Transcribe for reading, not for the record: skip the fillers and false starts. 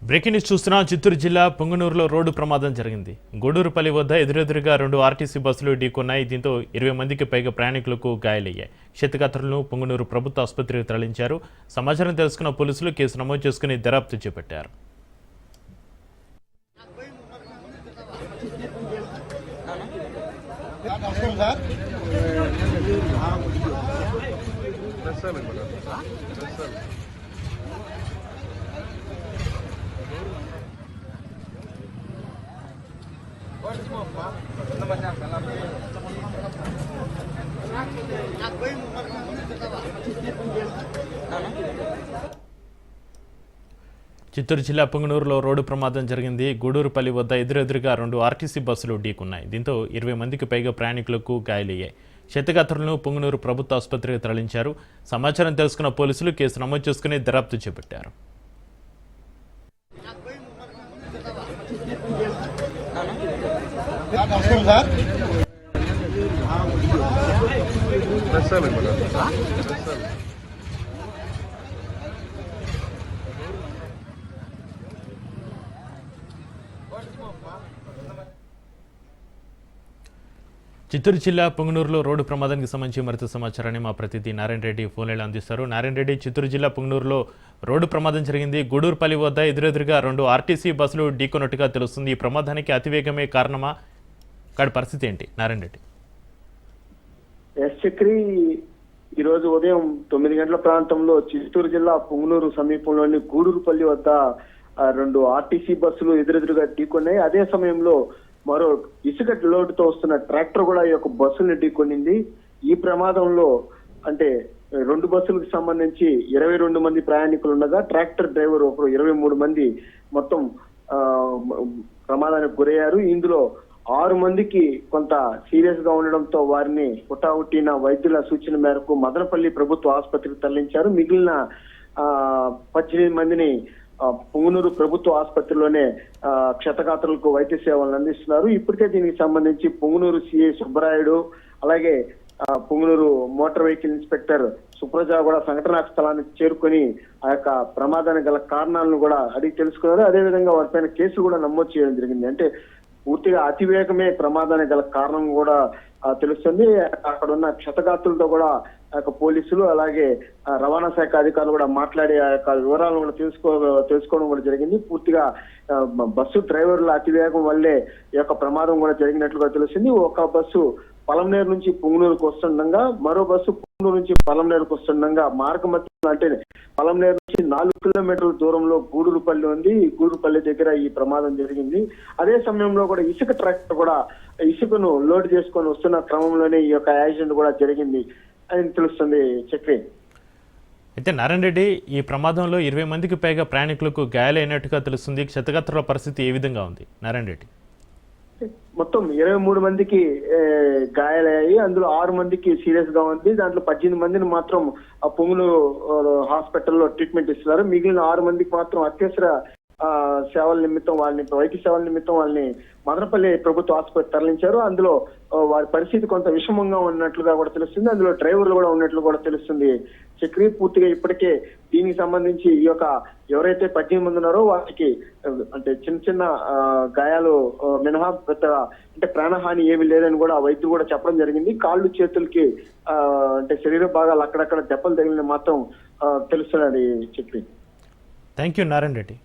Breaking news చూస్తున్నాం. చిత్తూరు జిల్లా పొంగనూరులో road ప్రమాదం జరిగింది. గూడూరుపల్లి వద్ద ఎదురెదురుగా 2 ఆర్టీసీ బస్సులు ఢీకొన్నాయి. దీంతో 20 మందికి పైగా ప్రయాణికులకు గాయాలయ్యాయి. క్షతగాత్రులను పొంగనూరు ప్రభుత్వ ఆసుపత్రికి తరలించారు. సమాచారం తెలుసుకున్న పోలీసులు కేసు నమోదు చేసుకుని దర్యాప్తు చేపట్టారు. చిత్తూరు జిల్లా పొంగనూరులో రోడ్డు ప్రమాదం జరిగింది. గూడూరుపల్లి వద్ద ఎదురెదురుగా 2 ఆర్టీసీ బస్సులు ఢీకొన్నాయి. దీంతో 20 మందికి పైగా ప్రయాణికులకు గాయాలయ్యాయి. క్షతగాత్రులను పొంగనూరు ప్రభుత్వ ఆసుపత్రికి తరలించారు. సమాచారం తెలుసుకున్న పోలీసులు కేసు నమోదు చేసుకుని దర్యాప్తు చేపట్టారు. చిత్తూరు జిల్లా పొంగనూరులో రోడ్డు ప్రమాదానికి సంబంధించి మరింత సమాచారాన్ని మా ప్రతినిధి నారాయణ రెడ్డి ఫోన్లో అందిస్తారు. నారాయణ రెడ్డి, చిత్తూరు జిల్లా పొంగనూరులో రోడ్డు ప్రమాదం జరిగింది. గూడూరుపల్లి వద్ద ఎదురెదురుగా 2 ఆర్టీసీ బస్సులు ఢీకొన్నట్టుగా తెలుస్తుంది. ఈ ప్రమాదానికి అతివేగమే కారణమా? కాడి పరిస్థితి ఏంటి నారాయణ రెడ్డి? చక్రి ఈరోజు ఉదయం 9 గంటల ప్రాంతంలో చిత్తూరు జిల్లా పొంగనూరు సమీపంలోని గూడూరుపల్లి వద్ద 2 ఆర్టీసీ బస్సులు ఎదురెదురుగా ఢీకొన్నాయి. అదే సమయంలో మరో ఇసుక లోటుతో వస్తున్న ట్రాక్టర్ కూడా ఈ యొక్క బస్సుల్ని ఢీకొనింది. ఈ ప్రమాదంలో అంటే 2 బస్సులకు సంబంధించి 22 మంది ప్రయాణికులు ఉండగా ట్రాక్టర్ డ్రైవర్ ఒకరు 23 మంది మొత్తం ప్రమాదానికి గురయ్యారు. ఇందులో 6 మందికి కొంత సీరియస్ గా ఉండడంతో వారిని హుటాహుటిన వైద్యుల సూచన మేరకు మదనపల్లి ప్రభుత్వ ఆసుపత్రికి తరలించారు. మిగిలిన 18 మందిని పొంగనూరు ప్రభుత్వ ఆసుపత్రిలోనే క్షతగాత్రులకు వైద్య సేవలను అందిస్తున్నారు. ఇప్పటికే దీనికి సంబంధించి పొంగనూరు సిఐ సుబ్బరాయుడు, అలాగే Punganur motor vehicle inspector Supraja కూడా సంఘటనా స్థలానికి చేరుకొని ఆ యొక్క ప్రమాదానికి గల కారణాలను కూడా అడిగి తెలుసుకున్నారు. అదేవిధంగా వారిపైన కేసు కూడా నమోదు చేయడం జరిగింది. అంటే పూర్తిగా అతివేగమే ప్రమాదానికి గల కారణం కూడా తెలుస్తుంది. అక్కడ ఉన్న క్షతగాత్రులతో కూడా పోలీసులు అలాగే రవాణా శాఖ అధికారులు కూడా మాట్లాడి ఆ యొక్క వివరాలను కూడా తెలుసుకోవడం కూడా జరిగింది. పూర్తిగా బస్సు డ్రైవర్ల అతివేగం వల్లే ఈ యొక్క ప్రమాదం కూడా జరిగినట్లుగా తెలిసింది. ఒక బస్సు పలంనేరు నుంచి పొంగనూరుకు వస్తుండగా మరో బస్సు పొంగనూరు నుంచి పలంనేరుకు వస్తుండగా మార్గ మధ్యలో అంటే పలంనేరు నుంచి 4 కిలోమీటర్ల దూరంలో గూడూరుపల్లి ఉంది. గూడూరుపల్లి దగ్గర ఈ ప్రమాదం జరిగింది. అదే సమయంలో కూడా ఇసుక ట్రాక్టర్ కూడా ఇసుకను లోడ్ చేసుకొని వస్తున్న క్రమంలోనే ఈ యొక్క యాక్సిడెంట్ కూడా జరిగింది అని తెలుస్తుంది. చక్రి, అయితే నారాయణ రెడ్డి, ఈ ప్రమాదంలో 20 మందికి పైగా ప్రయాణికులకు గాయాలైనట్టుగా తెలుస్తుంది. క్షతగాత్రుల పరిస్థితి ఏ విధంగా ఉంది నారాయణ రెడ్డి? మొత్తం 23 మందికి గాయాలయ్యాయి. అందులో 6 మందికి సీరియస్ గా ఉంది. దాంట్లో 18 మందిని మాత్రం పొంగనూరు హాస్పిటల్లో ట్రీట్మెంట్ ఇస్తున్నారు. మిగిలిన 6 మందికి మాత్రం అత్యవసర సేవల నిమిత్తం వైద్య సేవల నిమిత్తం వాళ్ళని మదనపల్లి ప్రభుత్వ ఆసుపత్రి తరలించారు. అందులో వారి పరిస్థితి కొంత విషమంగా ఉన్నట్లుగా కూడా తెలుస్తుంది. అందులో డ్రైవర్లు కూడా ఉన్నట్లు కూడా తెలుస్తుంది. చక్రీ, పూర్తిగా ఇప్పటికే దీనికి సంబంధించి ఈ యొక్క ఎవరైతే 18 మంది ఉన్నారో వారికి అంటే చిన్న చిన్న గాయాలు మినహా పెద్దగా అంటే ప్రాణహాని ఏమీ లేదని కూడా వైద్యులు కూడా చెప్పడం జరిగింది. కాళ్ళు చేతులకి అంటే శరీర భాగాలు అక్కడక్కడ దెబ్బలు తగిలిన మాత్రం తెలుస్తున్నది. Chakri, thank you Narayana Reddy.